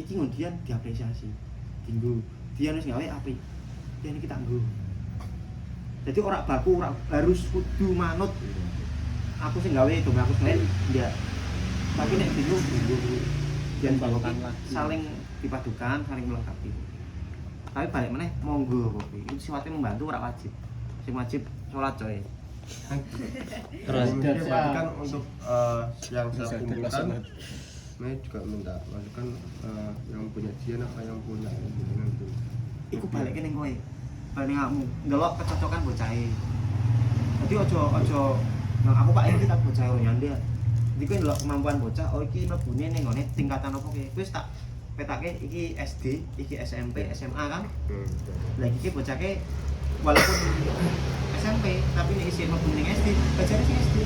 iki ngundian diapresiasi. Dinggo dian wis gawe apik. Yen iki tak nggo. Jadi ora baku, ora harus kudu manut. Aku sing gawe dong aku sendiri enggak. Tapi nek bingung dian bawakan saling dipadukan, saling melengkapi. Tapi balik meneh monggo kok. Itu sifatnya membantu ora wajib. Sing wajib sholat coy. Terus kan untuk yang saya kumpulkan saya juga minta masukan yang punya Dian apa yang punya dengan itu. Iku balik ning kowe. Balik ning kamu. Ndelok kecocokan bocahe. Jadi ojo nang aku Pak iki tak bocah ora nyanda. Iki kowe ndelok kemampuan bocah, oh iki mlebune ning ngene tingkatan apa ki. Wis tak petake iki SD, iki SMP, SMA kan. Lah iki bocahke walaupun SMP tapi nek isih mlebu ning SD, belajar sing SD.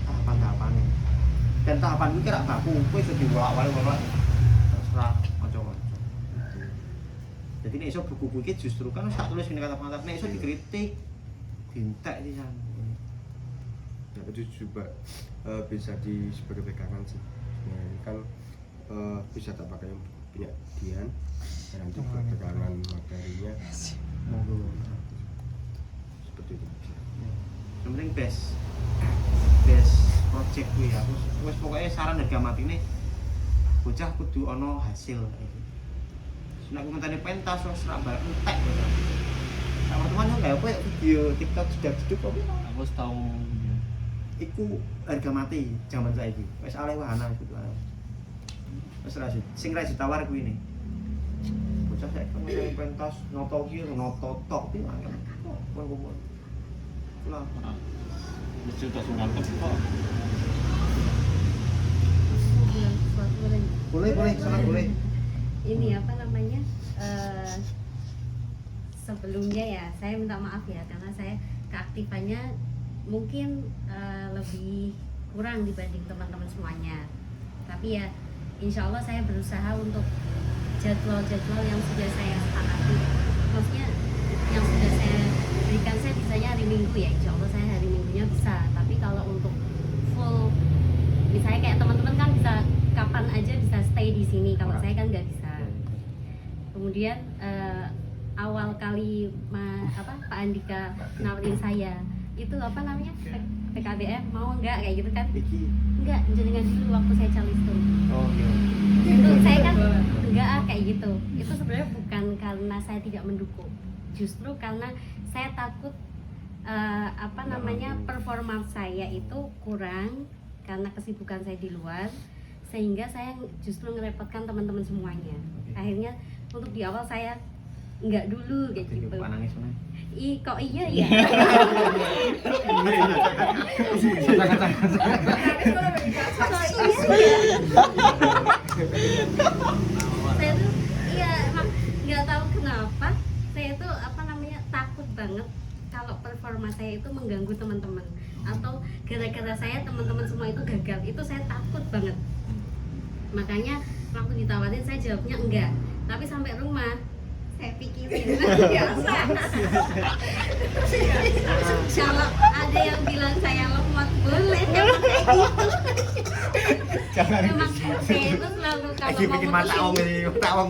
Tahapan-tahapane. Dan tahapan iki rak baku, kowe iso diwolak-walik terserah kanca-kanca. Jadi nek iso buku-buku iki justru kan wis tak tulis ngene kata-kata, nek iso dikritik, dintek iki kan. Ya itu juga bisa sebagai pegangan sih. Nah, ini kan bisa tak pakai yang punya Dian dan nanti buat pegangan materinya Monggo. seperti itu. Yang penting best project kuwi ya. Wis pokoke saran harga matine bocah kudu ana hasil iki. Nek komentane pentas wis rak bal entek. Sama teman yo gawe video TikTok jedak-jeduk kok. aku tau Iku harga mati zaman saiki. Wis aleh wahana kudu aleh. Wis ra sing ra ditawar kuwi ne. Bocah saiki komentane pentas noto ki noto tok ki angel. Kok lah. mesti tak sungkan kok. Boleh, sangat boleh. Ini apa namanya? Sebelumnya ya, saya minta maaf ya karena saya keaktifannya mungkin lebih kurang dibanding teman-teman semuanya. Tapi ya, insya Allah saya berusaha untuk jadwal-jadwal yang sudah saya sepakati. Maksudnya yang sudah saya berikan, saya bisanya hari Minggu ya, insya Allah saya hari Minggunya bisa. Tapi kalau untuk full, misalnya kayak teman-teman kan bisa kapan aja bisa stay di sini, kalau saya kan nggak bisa. Kemudian awal kali Pak Andika nawarin saya itu apa namanya PKBM mau nggak kayak gitu kan? Nggak, jenengan dulu waktu saya calistung. Oke. Itu saya kan nggak kayak gitu. Itu sebenarnya bukan karena saya tidak mendukung, justru karena saya takut performa saya itu kurang karena kesibukan saya di luar, sehingga saya justru ngerepotkan teman-teman semuanya. Akhirnya untuk di awal saya nggak dulu kayak gitu. Nangis mana? Kok iya ya? Saya tuh emang nggak tahu kenapa saya tuh takut banget kalau performa saya itu mengganggu teman-teman atau gara-gara saya teman-teman semua itu gagal. Itu saya takut banget. Makanya waktu ditawarin saya jawabnya enggak. Tapi sampai rumah saya pikirin kalau ada yang bilang saya lemot boleh emang kayak gitu. Emang saya itu selalu kalau mau bikin mata wong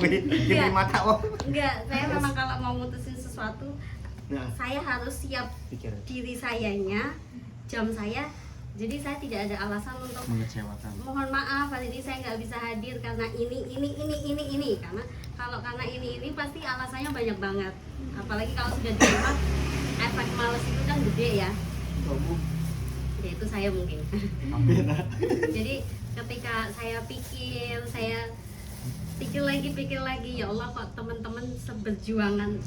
ini, bikin mata wong. Enggak, saya memang kalau mau mutusin sesuatu saya harus siap diri sayanya, jam saya. Jadi saya tidak ada alasan untuk mengecewakan. Mohon maaf hari ini saya nggak bisa hadir karena ini. Karena ini pasti alasannya banyak banget. Apalagi kalau sudah di rumah, efek males itu kan gede ya. Ya itu saya mungkin. Jadi ketika saya pikir lagi, ya Allah kok teman-teman berjuang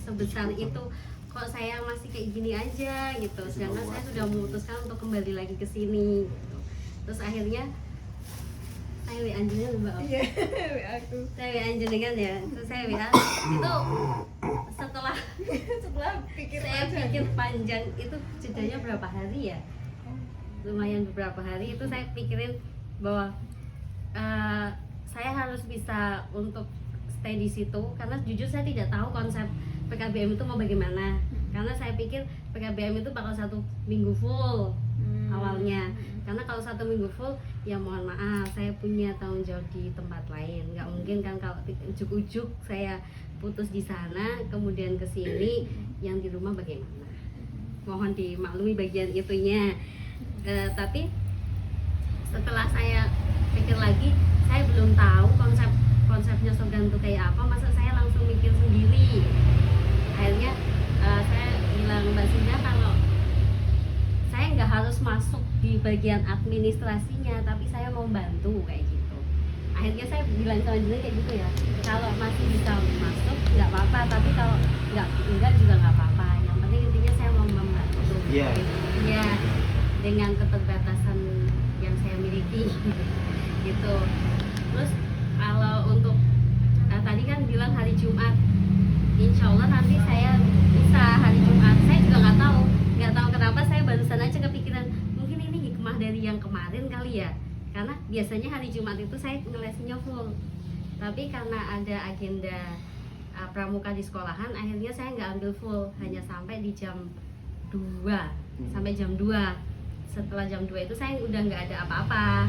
sebesar itu, kok saya masih kayak gini aja gitu. Sedangkan saya sudah memutuskan untuk kembali lagi ke sini gitu. Terus akhirnya saya WA jenengan Mbak. Iya, aku. Saya WA jenengan ya. Terus saya WA itu setelah saya pikir panjang, itu jedanya berapa hari ya? Lumayan beberapa hari itu saya pikirin bahwa saya harus bisa untuk stay di situ karena jujur saya tidak tahu konsep PKBM itu mau bagaimana, karena saya pikir PKBM itu bakal 1 minggu full awalnya. Karena kalau 1 minggu full, ya mohon maaf, saya punya tanggung jawab di tempat lain. Nggak mungkin kan kalau ujuk-ujuk saya putus di sana, kemudian ke sini, yang di rumah bagaimana? Mohon dimaklumi bagian itunya. Tapi setelah saya pikir lagi, saya belum tahu konsepnya slogan itu kayak apa. Masa saya langsung mikir sendiri. Akhirnya saya bilang Mbak Sinda, kalau saya nggak harus masuk di bagian administrasinya, tapi saya mau bantu kayak gitu. Akhirnya saya bilang sama dia kayak gitu ya, kalau masih bisa masuk nggak apa-apa, tapi kalau enggak juga nggak apa-apa. Yang penting intinya saya mau membantu. Iya. Ya, dengan keterbatasan yang saya miliki gitu. Terus kalau untuk tadi kan bilang hari Jumat, insya Allah nanti saya bisa hari Jumat. Saya juga nggak tahu kenapa saya barusan aja kepikiran, mungkin ini hikmah dari yang kemarin kali ya, karena biasanya hari Jumat itu saya ngelesnya full, tapi karena ada agenda pramuka di sekolahan, akhirnya saya nggak ambil full, hanya sampai di jam 2 sampai jam 2. Setelah jam 2 itu saya udah nggak ada apa-apa,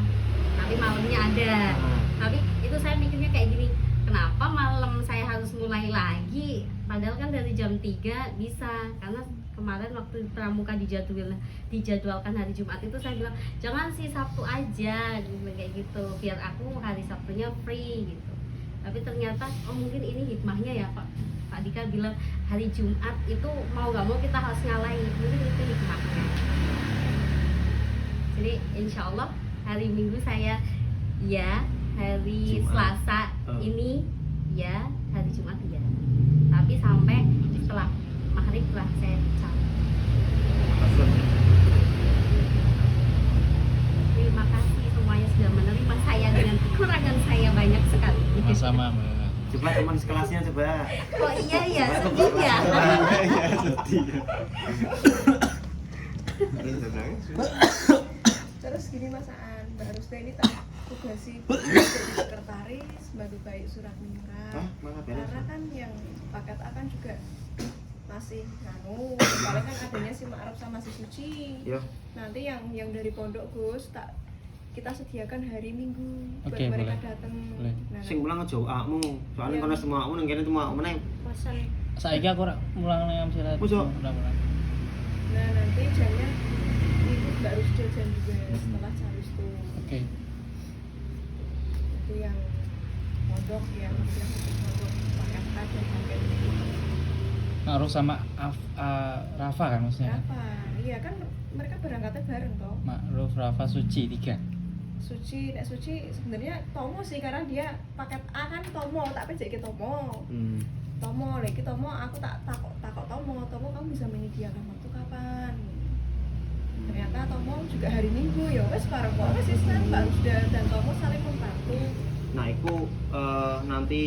tapi malamnya ada. Tapi itu saya mikirnya kayak gini, kenapa malam saya harus mulai lagi, padahal kan dari jam 3 bisa. Karena kemarin waktu pramuka dijadwalkan hari Jumat itu saya bilang, jangan sih Sabtu aja, kayak gitu, biar aku hari Sabtunya free gitu. Tapi ternyata mungkin ini hikmahnya ya Pak Dika bilang hari Jumat itu mau nggak mau kita harus ngalahin, mungkin itu hikmahnya. Jadi insya Allah hari Minggu saya ya, hari Jumat. Selasa ini ya, hari Jumat ya. Tapi sampai setelah maghrib lah saya cabut. Terima kasih semuanya sudah menerima saya dengan kekurangan saya banyak sekali. Sama-sama, Mbak. Coba teman sekelasnya coba. Oh iya ya, sedih ya. Iya, sedih. Terus gini Mas Aan, Mbak Rusda ini tak tugasi jadi sekretaris, bantu baik surat nikah. Hah, malah beres. Karena kan yang paket A kan juga masih paling kan adanya si Ma'ruf sama si Suci. Yo. Nanti yang dari pondok Gus kita sediakan hari Minggu buat Oke, mereka boleh. datang. Boleh. Nah, Sing mulang aja awakmu. Soalnya Iya. kono semua awakmu nang kene semua awakmu nang. pesan. Saiki aku ora mulang nang Amsirat. Masa? Mulang-mulang. Nah nanti jamnya itu Mbak Rusda jam 2 setelah Charus tuh. Oke. Itu yang pondok yang pondok paket A dan paket B. Ngaruh sama Rafa kan maksudnya. Berapa? Iya kan mereka berangkatnya bareng toh. Ma'ruf, Rafa, Suci 3. Suci sebenarnya Tomo sih, karena dia paket A kan Tomo, tak pejek ke Tomo. Tomo, lagi Tomo aku tak takut Tomo kamu bisa menyediakan waktu kapan? Ternyata Tomo juga hari Minggu ya wes bareng kok wes kan Mbak Rusda dan Tomo saling membantu. Nah, itu nanti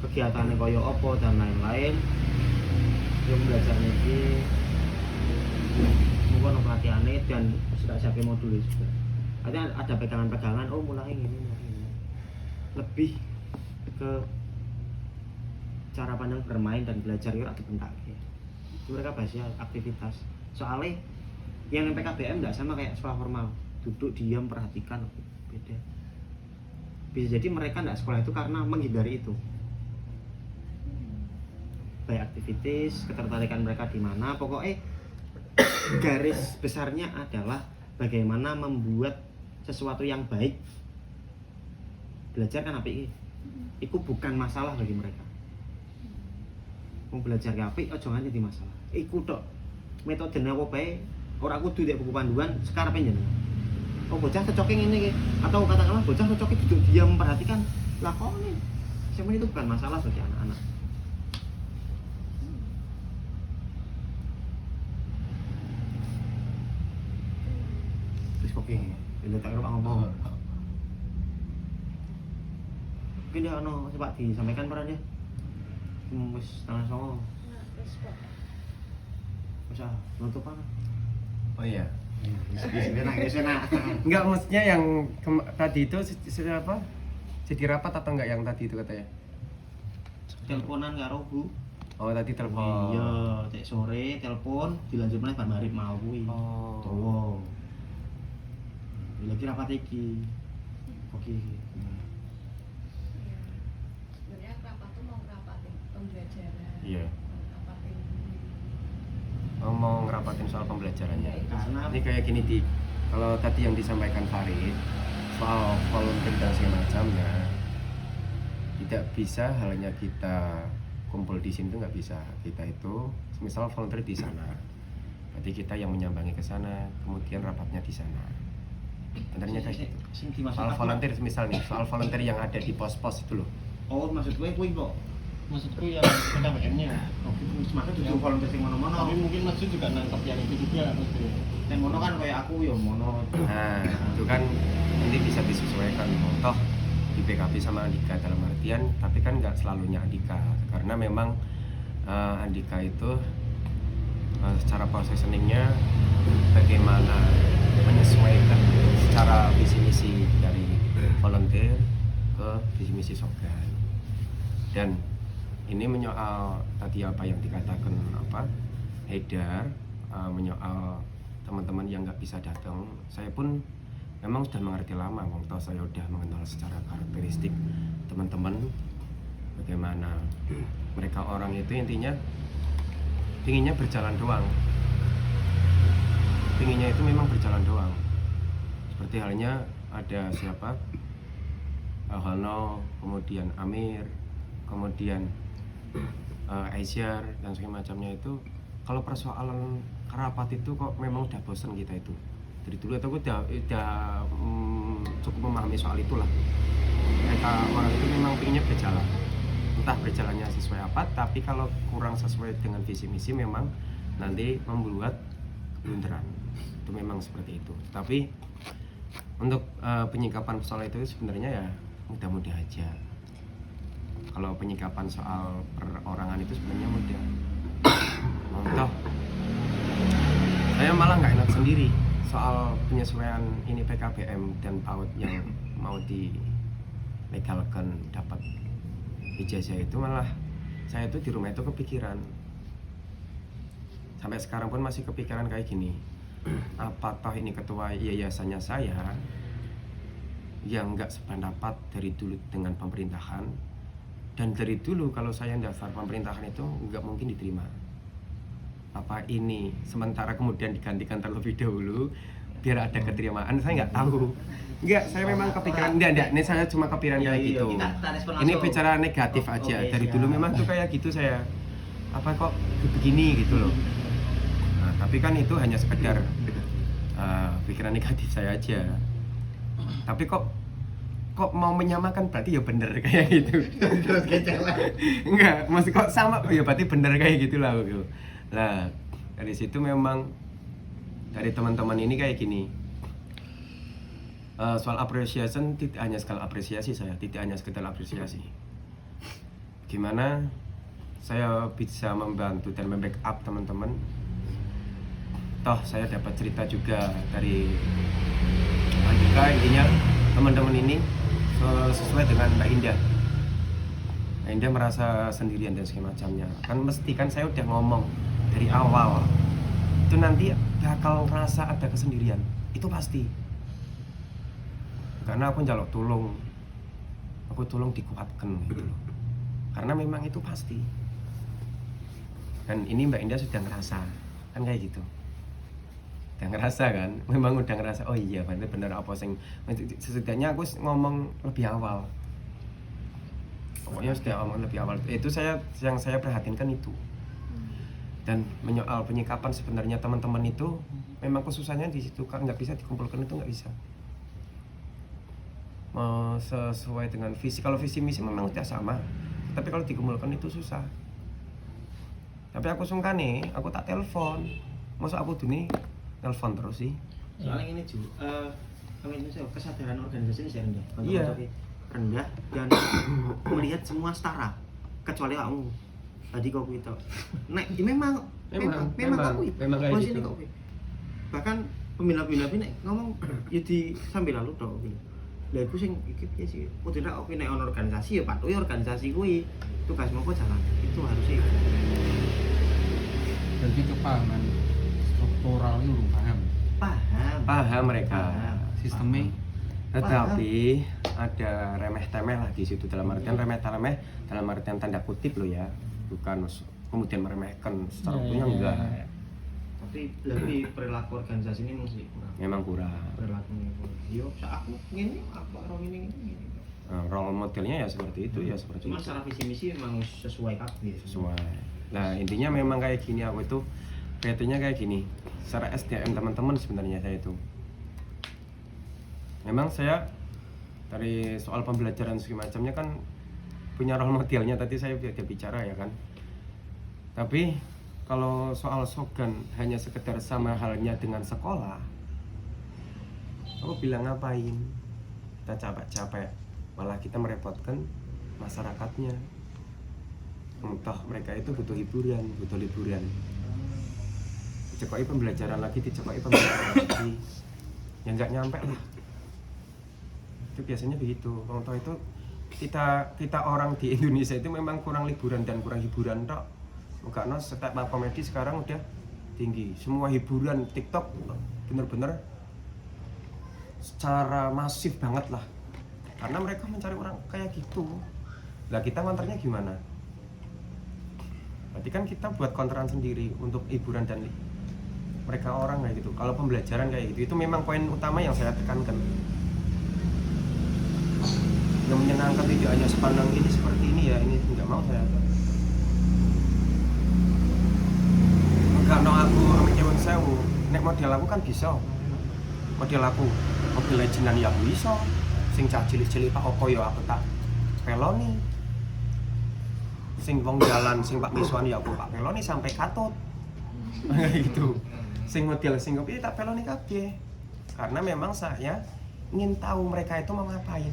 kegiatannya koyo opo dan lain-lain. Yang belajarnya iki mungkin pelatihannya dan sudah siapin modul juga. Artinya ada pegangan-pegangan, oh mulai ini. Lebih ke cara pandang bermain dan belajar itu ada bentak ya. Mereka bahasnya aktivitas. Soalnya yang PKBM nggak sama kayak sekolah formal, duduk diam perhatikan, beda. Bisa jadi mereka nggak sekolah itu karena menghindari itu. Baik aktivitas, ketertarikan mereka di mana, pokoknya garis besarnya adalah bagaimana membuat sesuatu yang baik. Belajar kan apik iki. Itu bukan masalah bagi mereka. Mau belajar ke apik aja nganti di masalah. Iku tok. Metodene apa bae ora kudu ndek buku panduan, sekarepe jenengan. Oh bocah cocoke ngene iki atau katakanlah bocah cocoke duduk diam memperhatikan. Lakoni. Sebenarnya itu bukan masalah bagi anak-anak. Terus kok iki, lha tak kira ngomong. Mungkin dia coba disampaikan perannya. Wis tengah songo. Nah, terus kok Masa nutup apa? Oh iya. Enak. Enggak, maksudnya yang tadi itu apa? Jadi rapat atau enggak yang tadi itu katanya? Teleponan karo Bu. Oh, tadi telepon. Iya, cek sore telepon dilanjut meneh bar maghrib mau kuwi. Oh. Tuwa. lagi rapat iki. Oke. Iya. Sebenarnya rapat tuh mau ngerapatin pembelajaran. Iya. Ngerapatin Mau ngerapatin soal pembelajarannya. Karena Ini kayak gini di, kalau tadi yang disampaikan Farid soal volunteer dan segala macamnya, tidak bisa halnya kita kumpul di sini tuh nggak bisa. Kita itu misal volunteer di sana, berarti kita yang menyambangi ke sana, kemudian rapatnya di sana. Benernya kayak gitu. sing dimaksud Soal aku- volunteer misal nih, soal volunteer yang ada di pos-pos itu loh. Oh, maksud gue kuwi kok. Maksudku yang PKBM-nya. Oke, semangat itu volunteer sing mono-mono. Tapi mungkin Mas Jun juga nangkep yang itu juga mesti. Nek mono kan kayak aku ya mono. Nah, itu kan nanti bisa disesuaikan. Toh di PKB sama Andika dalam artian, tapi kan nggak selalunya Andika, karena memang Andika itu secara positioningnya bagaimana menyesuaikan secara visi misi dari volunteer ke visi misi Sogan. Dan ini menyoal tadi apa yang dikatakan Haidar, menyoal teman-teman yang nggak bisa datang. Saya pun memang sudah mengerti lama, toh saya sudah mengenal secara karakteristik teman-teman, bagaimana mereka orang itu intinya pinginnya berjalan doang, pinginnya itu memang berjalan doang. Seperti halnya ada siapa, Hono, kemudian Amir, kemudian Aisyar dan segala macamnya itu. Kalau persoalan rapat itu kok memang udah bosan kita itu dari dulu, atau udah cukup memahami soal itulah. Mereka orang itu memang pinginnya berjalan, entah berjalannya sesuai apa, tapi kalau kurang sesuai dengan visi misi memang nanti membuat keblunderan. Itu memang seperti itu. Tapi untuk penyikapan soal itu sebenarnya ya mudah-mudah aja. Kalau penyikapan soal perorangan itu sebenarnya mudah. Contoh, saya malah nggak enak sendiri soal penyesuaian ini PKBM dan PAUD yang mau dilegalkan dapat ijazah itu. Malah saya itu di rumah itu kepikiran, sampai sekarang pun masih kepikiran kayak gini, apa toh ini ketua yayasannya saya yang nggak sependapat dari dulu dengan pemerintahan, dan dari dulu kalau saya daftar pemerintahan itu nggak mungkin diterima. Apa ini sementara kemudian digantikan terlebih dahulu biar ada keterimaan? Saya nggak tahu. Enggak, saya memang kepikiran. Enggak, ini saya cuma kepikiran kayak gitu. Ini bicara negatif aja. Oke, Dari siap. dulu memang tuh kayak gitu saya. Apa kok begini gitu loh. Nah, tapi kan itu hanya sekedar pikiran negatif saya aja. Tapi kok mau menyamakan berarti ya bener kayak gitu. Terus kecil lah. Enggak, maksud kok sama ya berarti bener kayak gitulah gitu. Nah, dari situ memang dari teman-teman ini kayak gini. Soal appreciation tidak hanya sekali apresiasi, saya tidak hanya sekedar apresiasi. Gimana saya bisa membantu dan membackup teman-teman. Toh saya dapat cerita juga dari Andika, intinya teman-teman ini sesuai dengan Mbak Indah. Mbak Indah merasa sendirian dan segala macamnya. Kan mesti kan saya udah ngomong dari awal, itu nanti bakal ngerasa ada kesendirian, itu pasti. Karena aku njaluk tolong, aku tolong dikuatkan gitu loh. Karena memang itu pasti. Dan ini Mbak Indah sudah ngerasa, kan kayak gitu. Udah ngerasa kan, memang udah ngerasa, oh iya bener apa sing setidaknya aku ngomong lebih awal. Pokoknya sudah ngomong lebih awal. Itu yang saya perhatinkan itu. Dan menyoal penyikapan sebenarnya teman-teman itu memang kesusahannya di situ, kan nggak bisa dikumpulkan, itu nggak bisa sesuai dengan visi. Kalau visi misi memang udah sama, tapi kalau dikumpulkan itu susah. Tapi aku sungkan nih, aku tak telepon, masa aku tuh nih telepon terus sih. Soalnya ini Ju, kesadaran organisasi ini rendah. Iya. Rendah dan melihat semua setara kecuali kamu. Tadi kau itu. Nek memang aku memang kayak posisi gitu. kau. Bahkan pembina-pembina nek ngomong ya di sambil lalu tok gitu. Lah iku sing iki piye sih? Kudu nek oke nek ono organisasi ya patuhi organisasi kuwi. Tugasmu kok jalan. Itu harusnya. Berarti kepahaman struktural itu belum paham. Paham. Paham mereka. Paham. sistemnya. Tetapi ada remeh-temeh lah di situ, dalam artian remeh-temeh dalam artian tanda kutip lo ya, bukan kemudian meremehkan secara Iya, punya iya, enggak. iya. Tapi lebih perilaku organisasi ini masih kurang. Memang kurang. Perilakunya kurang. Yo, aku gini, aku orang ini. Nah, role modelnya ya seperti itu ya, seperti Cuma itu. secara visi misi memang sesuai kabeh. Sesuai. Nah intinya memang kayak gini, aku itu PT-nya kayak gini. Secara SDM teman-teman sebenarnya saya itu, memang saya dari soal pembelajaran segala macamnya kan punya role modelnya, tadi saya udah bicara ya kan. Tapi kalau soal slogan hanya sekedar sama halnya dengan sekolah, aku bilang ngapain kita capek-capek, malah kita merepotkan masyarakatnya. Entah mereka itu butuh hiburan, butuh liburan, dicekoki pembelajaran lagi, dicekoki pembelajaran lagi, ya nggak nyampe lah. Itu biasanya begitu. Contoh itu kita orang di Indonesia itu memang kurang liburan dan kurang hiburan tok. Karena setiap komedi sekarang udah tinggi, semua hiburan TikTok bener-bener secara masif banget lah, karena mereka mencari orang kayak gitu. Lah kita ngonternya gimana? Berarti kan kita buat konteran sendiri untuk hiburan dan mereka orang kayak gitu. Kalau pembelajaran kayak gitu, itu memang poin utama yang saya tekankan. Yang menyenangkan tidak hanya sepandang ini seperti ini ya, ini nggak mau saya. Karena aku ambil nyewon sewu, nek model aku kan bisa. Model aku Mobile Legendan ya bisa. Sing cah cilik-cilik Pak Oko ya aku tak peloni. Sing wong jalan sing Pak Miswan ya aku Pak peloni sampai katut. Kayak gitu. Sing model sing kopi tak peloni kabeh. Karena memang saya ingin tahu mereka itu mau ngapain.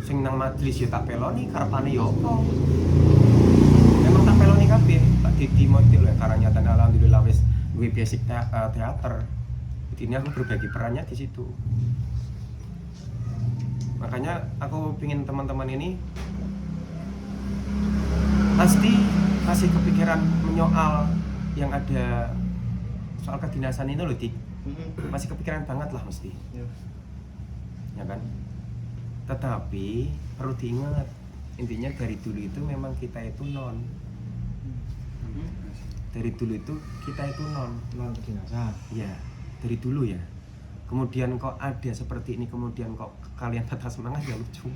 Sing nang majelis ya tak peloni karepane ya apa. Memang tak peloni kabeh. Tak di model ya karang nyata alhamdulillah wis duwe basic teater. Jadi aku berbagi perannya di situ. Makanya aku pingin teman-teman ini pasti masih kepikiran menyoal yang ada soal kedinasan ini loh, Dik. Masih kepikiran banget lah mesti. Ya kan? Tetapi perlu diingat, intinya dari dulu itu memang kita itu non. Dari dulu itu kita itu non kedinasan. ya, dari dulu ya. Kemudian kok ada seperti ini, kemudian kok kalian patah semangat, ya lucu.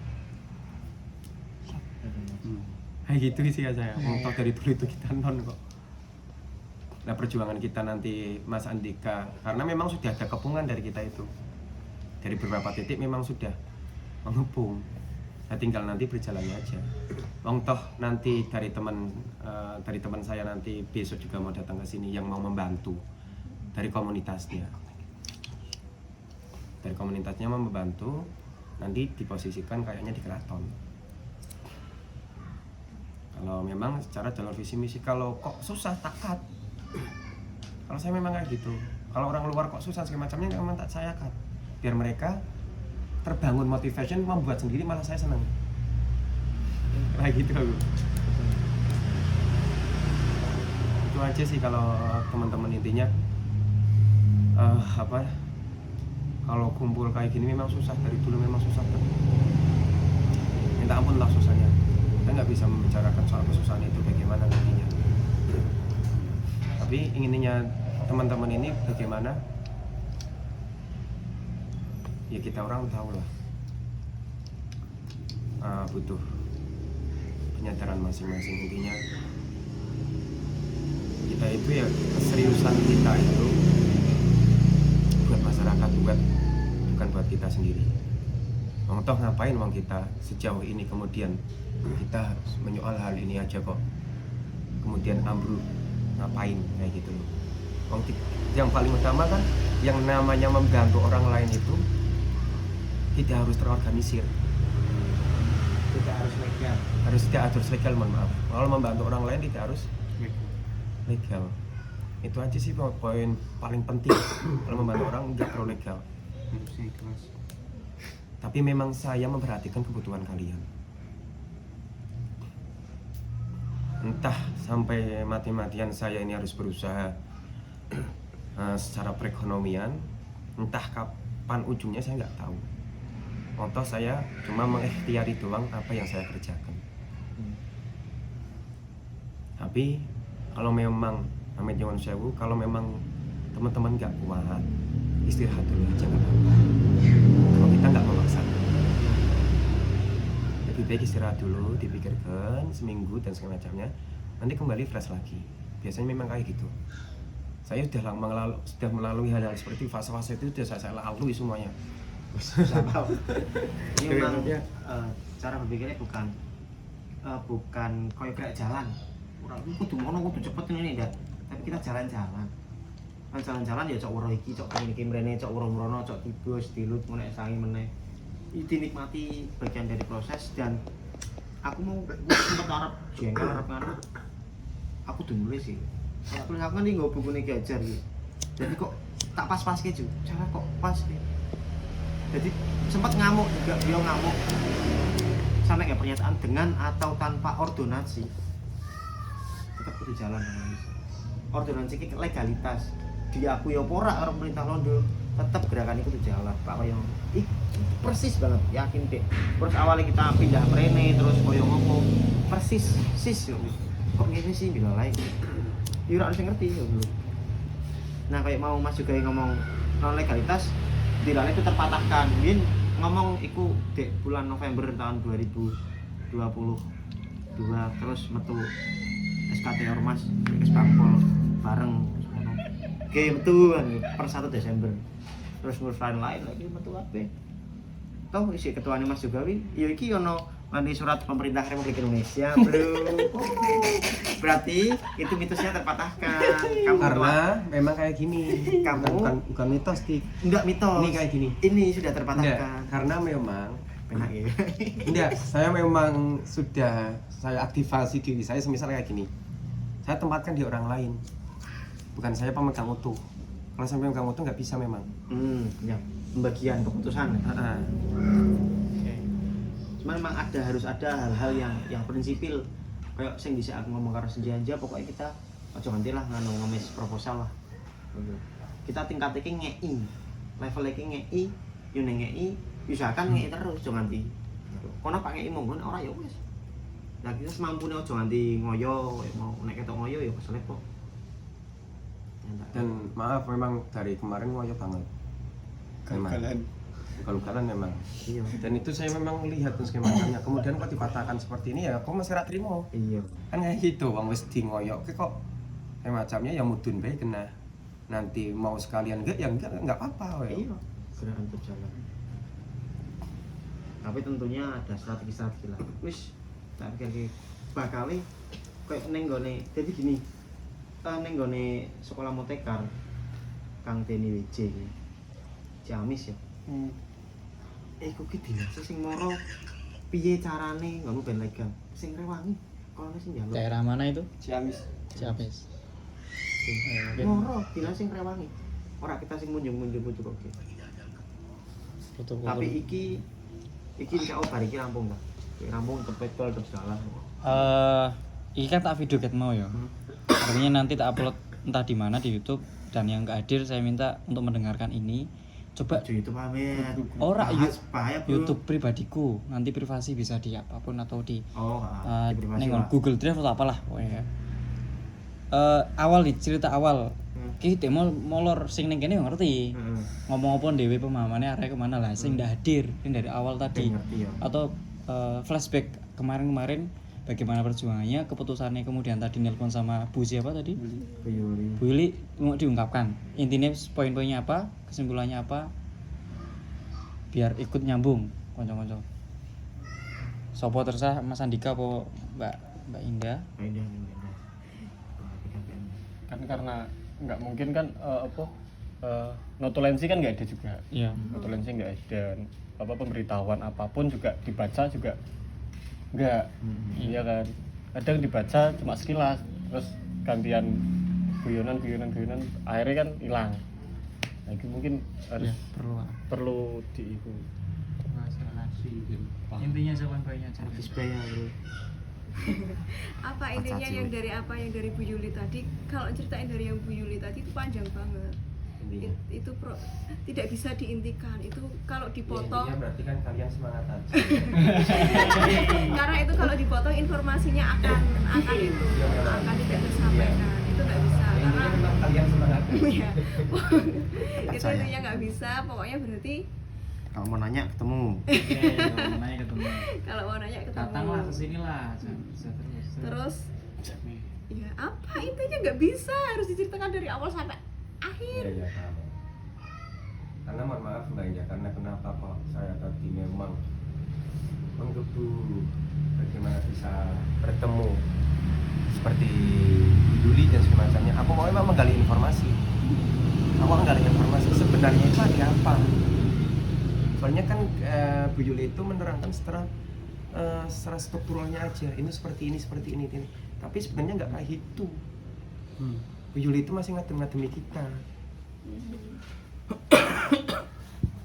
Kayak gitu sih ya saya. Untuk dari dulu itu kita non kok. Nah perjuangan kita nanti Mas Andika, karena memang sudah ada kepungan dari kita itu. Dari beberapa titik memang sudah menghubung. Nah tinggal nanti berjalannya aja. Wong toh nanti dari teman saya nanti besok juga mau datang ke sini yang mau membantu dari komunitasnya. Dari komunitasnya mau membantu, nanti diposisikan kayaknya di keraton. Kalau memang secara jalur visi misi, kalau kok susah takat. Kalau saya memang kayak gitu. Kalau orang luar kok susah segala macamnya, memang tak saya kat. Biar mereka terbangun motivation membuat sendiri, malah saya senang. Kayak gitu aku. Itu aja sih kalau teman-teman intinya kalau kumpul kayak gini memang susah, dari dulu memang susah. Minta ampun lah susahnya. Saya nggak bisa membicarakan soal kesusahan itu bagaimana nantinya. Tapi inginnya teman-teman ini bagaimana? Ya kita orang tahu lah. Butuh penyadaran masing-masing. Intinya kita itu ya keseriusan kita itu buat masyarakat, bukan buat kita sendiri. Wong toh ngapain wong kita sejauh ini kemudian kita menyoal hal ini aja kok kemudian ambruk, ngapain kayak gitu loh. Wong yang paling utama kan yang namanya membantu orang lain itu tidak harus terorganisir, Tidak harus legal. tidak harus legal, mohon maaf. Kalau membantu orang lain tidak harus legal. Itu aja sih poin paling penting. Kalau membantu orang nggak perlu legal. Tapi memang saya memperhatikan kebutuhan kalian. Entah sampai mati-matian saya ini harus berusaha secara perekonomian, entah kapan ujungnya saya nggak tahu. Contoh saya cuma mengikhtiari doang apa yang saya kerjakan. Tapi kalau memang amit nyuwun sewu, kalau memang teman-teman nggak kuat, istirahat dulu aja nggak apa-apa. Kalau kita nggak memaksa, lebih baik istirahat dulu, dipikirkan seminggu dan segala macamnya, nanti kembali fresh lagi. Biasanya memang kayak gitu. Saya sudah melalui hal-hal seperti fase-fase itu sudah saya lalui semuanya. Ini memang cara berpikirnya bukan kayak jalan. Orang kudu mono kudu cepet ini enggak. Tapi kita jalan-jalan. Kan jalan-jalan ya cok waro iki, cok iki mrene, cok woro-worono, cok tiba stilut meneh sangi meneh. Dinikmati bagian dari proses dan aku mau sempat arep jengkel arep ngono. Aku udah nulis sih. Aku kan nih nggak buku nih Gajar gitu. Jadi kok tak pas-pas gitu, cara kok pas gitu. Jadi sempat ngamuk juga, beliau ngamuk sampai nggak pernyataan dengan atau tanpa ordonansi tetap kudu jalan Indonesia. Ordonansi itu legalitas diakui apa ora karo pemerintah Londo, tetap gerakan itu jalan. Pak Wayo persis banget, yakin deh. Terus awalnya kita pindah mrene terus koyo ngopo persis sis yo. Kok ngene sih dilalai. Ya ora harus ngerti ya dulu. Nah kayak mau Mas juga yang ngomong non legalitas dilalai itu terpatahkan. Min ngomong iku dek bulan November tahun 2022 terus metu SKT Ormas Ekspangpol bareng ngono. Oke metu per 1 Desember. Terus ngurus lain lagi metu kabeh. Toh isi ketuane Mas Jogawi ya iki ono mandi surat pemerintah Republik Indonesia, bro. Berarti itu mitosnya terpatahkan. Kamu Karena memang kayak gini. Kamu bukan mitos, Dik. enggak mitos. Ini kayak gini. Ini sudah Enggak, terpatahkan. karena memang Enak ya. enggak, saya memang sudah saya aktivasi diri saya semisal kayak gini. Saya tempatkan di orang lain. Bukan saya pemegang utuh. Kalau saya pemegang utuh nggak bisa memang. Ya. Pembagian keputusan. Heeh. Cuman memang harus ada hal-hal yang prinsipil kayak sing bisa aku ngomong karo senjanja pokoknya kita aja nganti lah ngemis proposal lah. Kita tingkat iki ngei. Level iki ngei, yo ning ngei, usahakan ngei terus aja nganti. Kono Pak ngei monggo ora ya wis. Lah kita semampune aja nganti ngoyo, mau nek ketok ngoyo ya keselip kok. Dan maaf memang dari kemarin ngoyo banget. Ugal-ugalan memang. Iya. Dan itu saya memang melihat terus skemanya. Kemudian kok dipatahkan seperti ini ya, kok masih ra trimo. Iya. Kan kayak gitu, wong wis di ngoyoke kok kayak macamnya ya mudun bae kena. Nanti mau sekalian enggak apa-apa we. Iya. Gerakan berjalan. Tapi tentunya ada strategi-strategi lah. Wis tak pikir bakal kayak ning gone. Jadi gini. Ning gone sekolah Motekar Kang Deni WJ iki. Ciamis ya. Kok ki dinase sing moro piye carane ngono ben legal. Sing rewangi kono sing njaluk. Daerah mana itu? Ciamis. Ciamis. Moro dinase sing rewangi. Ora kita sing munjung-munjung kok. Protokol. Tapi iki insya Allah hari ini rampung kan? Rampung terpetul terus jalan. Ini kan tak video get mau ya. Artinya nanti tak upload entah di mana di YouTube dan yang nggak hadir saya minta untuk mendengarkan ini. Coba YouTube pamer. Ora bahaya bro. YouTube pribadiku nanti privasi bisa di apapun atau di di privasi neng lah. Google Drive atau apalah pokoknya. Awal nih cerita awal. Ki demo molor sing ning kene yo ngerti. Ngomong apa dhewe pemahamannya arahnya kemana lah sing ndak hadir sing dari awal tadi. Ngerti ya. Atau flashback kemarin-kemarin bagaimana perjuangannya, keputusannya kemudian tadi nelpon sama Bu siapa tadi? Bu Yuli mau diungkapkan. Intinya poin-poinnya apa, kesimpulannya apa? Biar ikut nyambung konco-konco. Sopo terserah Mas Andika apa Mbak Indah? Kan karena nggak mungkin kan notulensi kan nggak ada juga. Iya. Notulensi nggak ada. Pemberitahuan apapun juga dibaca juga nggak. Iya kan. Kadang dibaca cuma sekilas, terus gantian guyonan akhirnya kan hilang. Nah, itu mungkin harus perlu diiku. Intinya poin-poinnya Habis bayar bro. Apa intinya yang dari Bu Yuli tadi? Kalau ceritain dari yang Bu Yuli tadi itu panjang banget. Intinya. Tidak bisa diintikan. Itu kalau Ya, dipotong, intinya berarti kan kalian semangat aja. karena itu kalau dipotong informasinya akan itu akan tidak tersampaikan. Itu nggak bisa Ya, intinya karena memang kalian semangat aja. ya, itu Saya. intinya nggak bisa. Pokoknya berarti Kalau mau nanya ketemu. Oke, kalau nanya ketemu. kalau mau nanya ketemu. Datanglah ke sini lah. Bisa Terus ya apa intinya nggak bisa, harus diceritakan dari awal sampai akhir. Iya, paham. Karena mohon maaf Mbak Indah, karena kenapa kok saya tadi memang menggebu bagaimana bisa bertemu seperti Yuli dan semacamnya. Aku mau memang menggali informasi. Aku menggali informasi sebenarnya itu ada apa. Soalnya kan Bu Yuli itu menerangkan secara strukturalnya aja. Ini seperti ini, seperti ini. Tapi sebenarnya nggak kayak gitu. Bu Yuli itu masih ngadem-ngademi kita.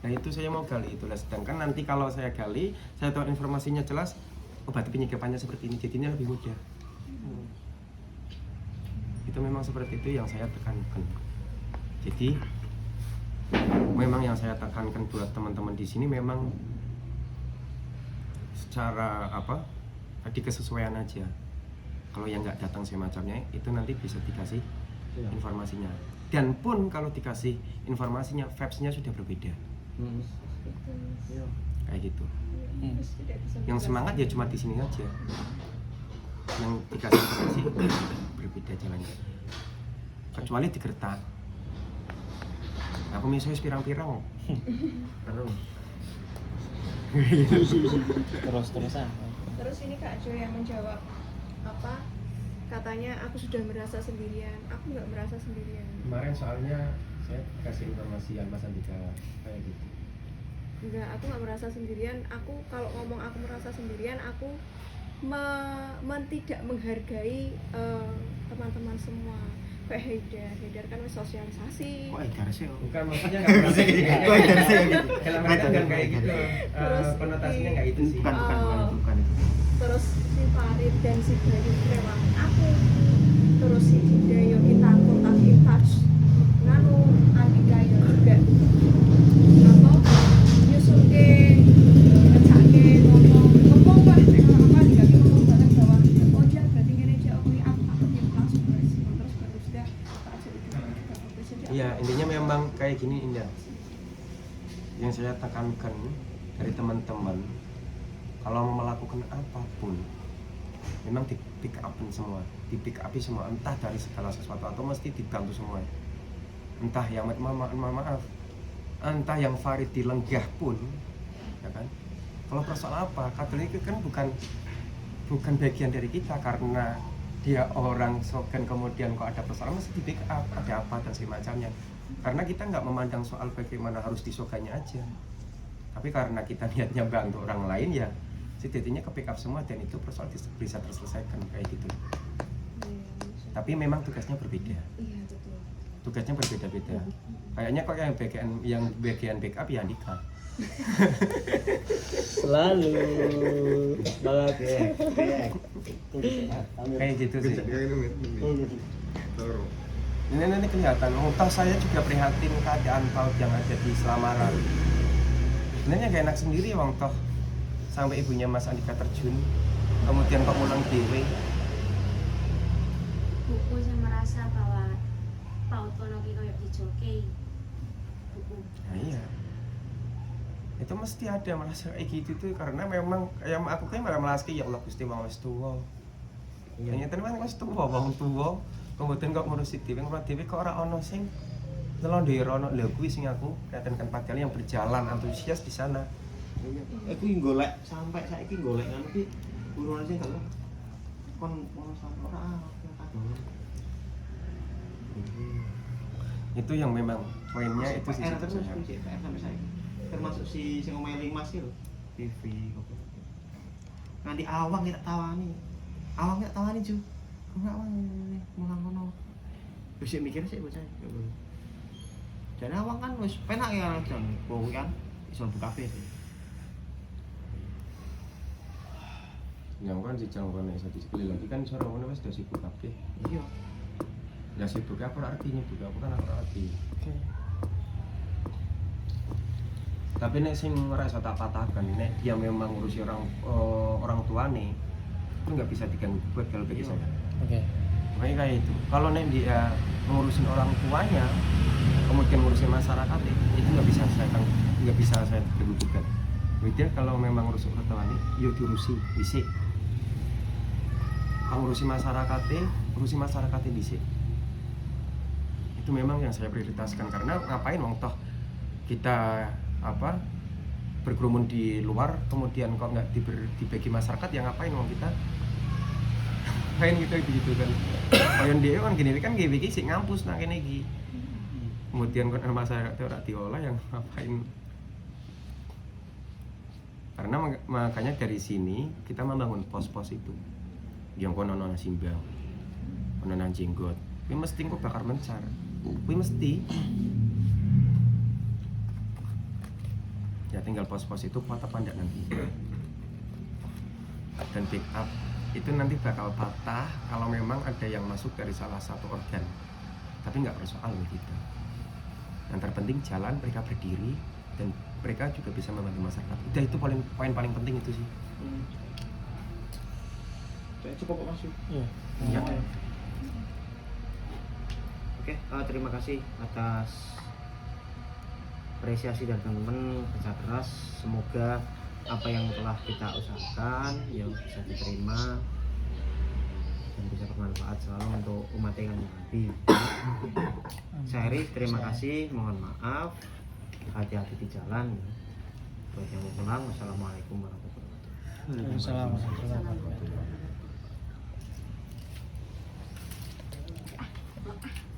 Nah itu saya mau gali itulah. Sedangkan nanti kalau saya gali, saya tahu informasinya jelas, obat penyikapannya seperti ini, jadinya lebih mudah. Itu memang seperti itu yang saya tekankan. Jadi memang yang saya tekankan buat teman-teman di sini memang secara apa? Tadi kesesuaian aja. Kalau yang nggak datang semacamnya itu nanti bisa dikasih informasinya. Dan pun kalau dikasih informasinya, vibes-nya sudah berbeda. Kayak gitu. Terus tidak bisa Yang semangat ya cuma di sini aja. Yang dikasih informasi berbeda jalannya. Kecuali digertak. Aku misalnya pirang-pirang. Terus. Terus-terusan. Terus ini Kak Jo yang menjawab apa? Katanya aku sudah merasa sendirian. Aku nggak merasa sendirian. Kemarin soalnya saya kasih informasi yang Mas Andika kayak gitu. Enggak, aku nggak merasa sendirian. Aku kalau ngomong aku merasa sendirian, aku tidak menghargai teman-teman semua. Kayak Haidar kan wis sosialisasi. Kok Edgar sih? Bukan maksudnya nggak merasa gitu. Kok Edgar sih gitu? Dalam mereka kan kayak gitu. Terus Konotasinya nggak itu sih. Bukan itu. Terus si Farid dan si Bayu lewat aku. Terus si Didayo kita kontak in touch. Nganu Andika ya juga apa nyusul ke ngecake ngomong lah apa dikaki ngomong banget bahwa oh ya berarti ngene aja aku yang langsung respon terus baru sudah tak jadi Iya, intinya memang kayak gini Indah. Yang saya tekankan dari teman-teman, kalau mau melakukan apapun, memang di pick upin semua, di pick upi semua, entah dari segala sesuatu atau mesti dibantu semua. Entah yang maaf, entah yang Farid dilenggah pun, ya kan? Kalau persoalan apa, kadang itu kan bukan bagian dari kita karena dia orang sogen kemudian kok ada persoalan mesti di pick up, ada apa dan semacamnya. Karena kita nggak memandang soal bagaimana harus disoganya aja, tapi karena kita niatnya bantu orang lain ya setidaknya ke pick up semua dan itu persoalan bisa terselesaikan kayak gitu. Tapi memang tugasnya berbeda. iya betul. Tugasnya berbeda-beda. Kayaknya kok yang bagian backup ya Andika. Selalu banget ya. Kayak gitu sih. Ini nanti kelihatan. Toh saya juga prihatin keadaan paut yang ada di Selamaran. Sebenarnya gak enak sendiri wong toh sampai ibunya Mas Andika terjun. Kemudian kok mulang dewe. Buku saya merasa bahwa paut kono ki koyo dijoki. Buku. Nah iya. Itu mesti ada merasa kayak gitu tuh karena memang yang aku kayak malah merasa ya Allah Gusti wong wis tuwa. Ya nyata memang wis tuwa wong tuwa. Kemudian kok ngurusi dhewe kok ora ono sing nelondero ono lho kuwi sing aku kelihatan kan Pak yang berjalan antusias di sana. Aku golek sampai saiki golek kan iki urune sing kalau kon sampai ora Itu yang memang poinnya itu sih PR terus PR sampai saiki. Termasuk si sing omahe Limas iki lho, TV kok. Nanti awang kita tawani. Awang kita tawani Ju. Enggak awang mulang kono. Wis mikir sih bocah. Dan awang kan wis penak ya jan kuwi kan iso buka kafe sih. Yang kan si jangkauan iso disekali lagi kan suara ngono wis do sibuk kabeh. Iya. Ya sibuk apa artinya buka apa kan apa arti. Tapi nek sing ora iso tak patahkan, nek dia memang ngurusi orang tuane itu nggak bisa diganggu buat kalau bagi saya. Oke. Makanya kayak itu. Kalau nek dia ngurusin orang tuanya, kemudian ngurusin masyarakat itu nggak bisa saya ganggu-gugat. Dia kalau memang ngurus orang tuane, yo diurusi dhisik. Kalau ngurusi masyarakat dhisik. Itu memang yang saya prioritaskan karena ngapain wong toh kita berkerumun di luar kemudian kok nggak dibagi masyarakat, yang ngapain wong kita ngapain kita gitu kan. Koyon dia kan gini kan GW sih ngampus nang kene iki, kemudian kok masyarakat ora diolah, yang ngapain. Karena makanya dari sini kita membangun pos-pos itu yang kono nona simbang, kono nang jenggot, ini mesti kok bakar mencar, ini mesti. Ya tinggal pos-pos itu kuat apa enggak nanti. Dan backup itu nanti bakal patah kalau memang ada yang masuk dari salah satu organ. Tapi nggak persoal gitu. Yang terpenting jalan mereka berdiri dan mereka juga bisa membantu masyarakat. Itu poin paling penting itu sih. Cukup kok Mas. Iya. Ya. Oke, terima kasih atas apresiasi dan teman-teman kerja keras. Semoga apa yang telah kita usahakan yang bisa diterima dan bisa bermanfaat selalu untuk umat yang nanti. Saya Haris, terima kasih, mohon maaf, hati-hati di jalan. Buat yang mau pulang, wassalamualaikum warahmatullahi wabarakatuh. Waalaikumsalam warahmatullahi wabarakatuh.